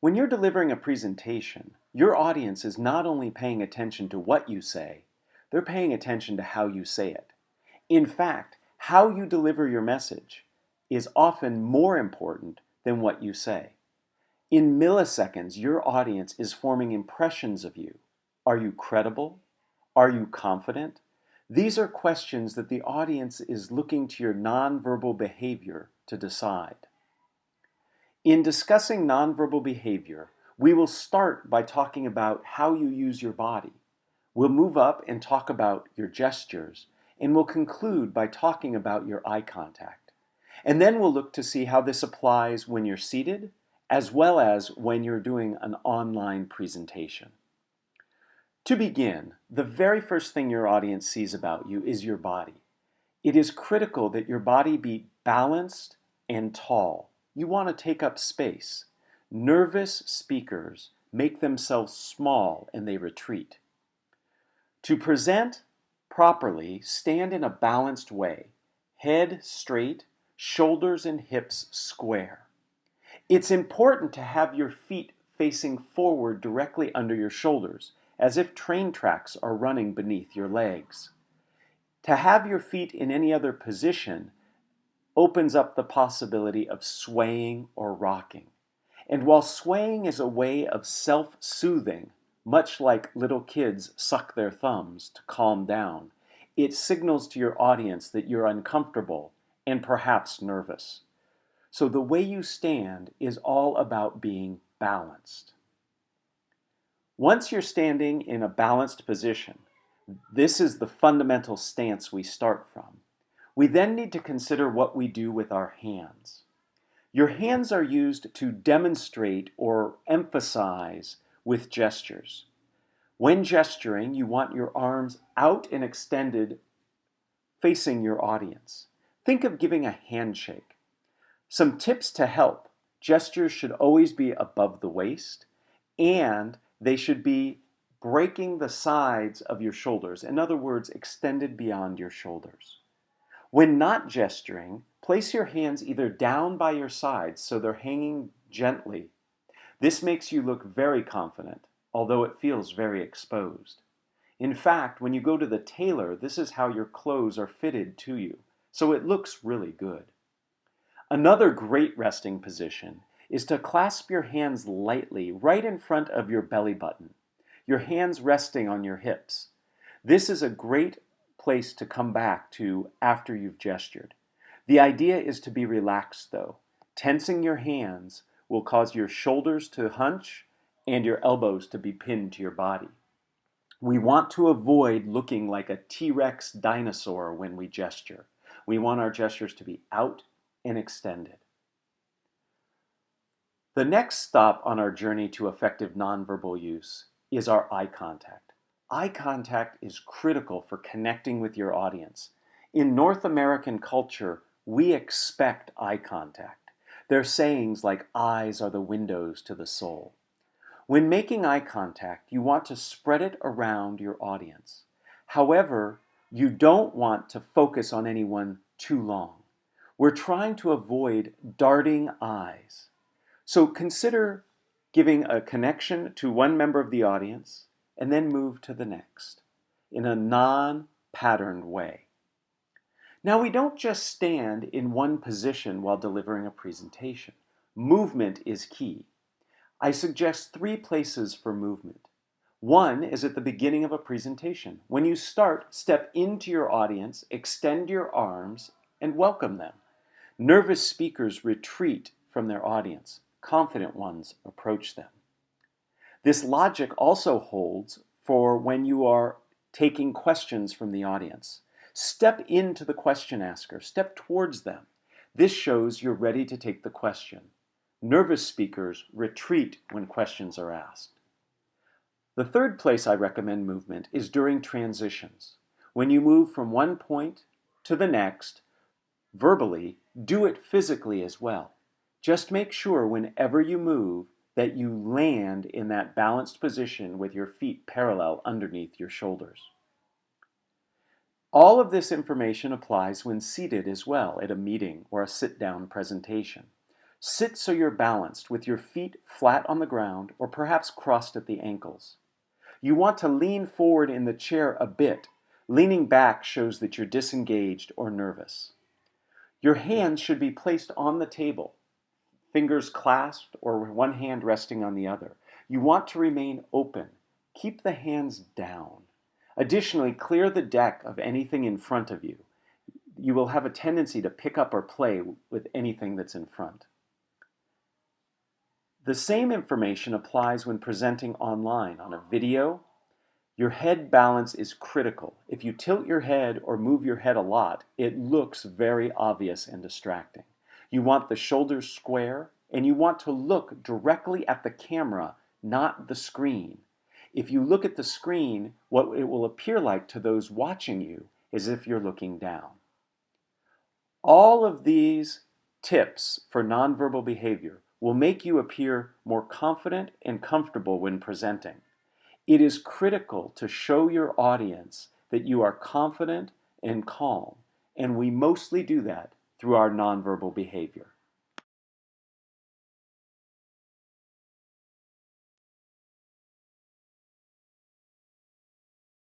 When you're delivering a presentation, your audience is not only paying attention to what you say, they're paying attention to how you say it. In fact, how you deliver your message is often more important than what you say. In milliseconds, your audience is forming impressions of you. Are you credible? Are you confident? These are questions that the audience is looking to your nonverbal behavior to decide. In discussing nonverbal behavior, we will start by talking about how you use your body. We'll move up and talk about your gestures, and we'll conclude by talking about your eye contact. And then we'll look to see how this applies when you're seated, as well as when you're doing an online presentation. To begin, the very first thing your audience sees about you is your body. It is critical that your body be balanced and tall. You want to take up space. Nervous speakers make themselves small and they retreat. To present properly, stand in a balanced way, head straight, shoulders and hips square. It's important to have your feet facing forward directly under your shoulders, as if train tracks are running beneath your legs. To have your feet in any other position opens up the possibility of swaying or rocking. And while swaying is a way of self-soothing, much like little kids suck their thumbs to calm down, it signals to your audience that you're uncomfortable and perhaps nervous. So the way you stand is all about being balanced. Once you're standing in a balanced position, this is the fundamental stance we start from. We then need to consider what we do with our hands. Your hands are used to demonstrate or emphasize with gestures. When gesturing, you want your arms out and extended facing your audience. Think of giving a handshake. Some tips to help. Gestures should always be above the waist, and they should be breaking the sides of your shoulders. In other words, extended beyond your shoulders. When not gesturing, place your hands either down by your sides so they're hanging gently. This makes you look very confident, although it feels very exposed. In fact, when you go to the tailor, this is how your clothes are fitted to you, so it looks really good. Another great resting position is to clasp your hands lightly right in front of your belly button, your hands resting on your hips. This is a great place to come back to after you've gestured. The idea is to be relaxed though. Tensing your hands will cause your shoulders to hunch and your elbows to be pinned to your body. We want to avoid looking like a T-Rex dinosaur when we gesture. We want our gestures to be out and extended. The next stop on our journey to effective nonverbal use is our eye contact. Eye contact is critical for connecting with your audience. In North American culture, we expect eye contact. There are sayings like eyes are the windows to the soul. When making eye contact, you want to spread it around your audience. However, you don't want to focus on anyone too long. We're trying to avoid darting eyes. So consider giving a connection to one member of the audience and then move to the next in a non-patterned way. Now, we don't just stand in one position while delivering a presentation. Movement is key. I suggest 3 places for movement. One is at the beginning of a presentation. When you start, step into your audience, extend your arms, and welcome them. Nervous speakers retreat from their audience. Confident ones approach them. This logic also holds for when you are taking questions from the audience. Step into the question asker. Step towards them. This shows you're ready to take the question. Nervous speakers retreat when questions are asked. The third place I recommend movement is during transitions. When you move from one point to the next, verbally, do it physically as well. Just make sure whenever you move that you land in that balanced position with your feet parallel underneath your shoulders. All of this information applies when seated as well at a meeting or a sit-down presentation. Sit so you're balanced with your feet flat on the ground or perhaps crossed at the ankles. You want to lean forward in the chair a bit. Leaning back shows that you're disengaged or nervous. Your hands should be placed on the table, fingers clasped or one hand resting on the other. You want to remain open. Keep the hands down. Additionally, clear the deck of anything in front of you. You will have a tendency to pick up or play with anything that's in front. The same information applies when presenting online on a video. Your head balance is critical. If you tilt your head or move your head a lot, it looks very obvious and distracting. You want the shoulders square, and you want to look directly at the camera, not the screen. If you look at the screen, what it will appear like to those watching you is if you're looking down. All of these tips for nonverbal behavior will make you appear more confident and comfortable when presenting. It is critical to show your audience that you are confident and calm, and we mostly do that through our nonverbal behavior.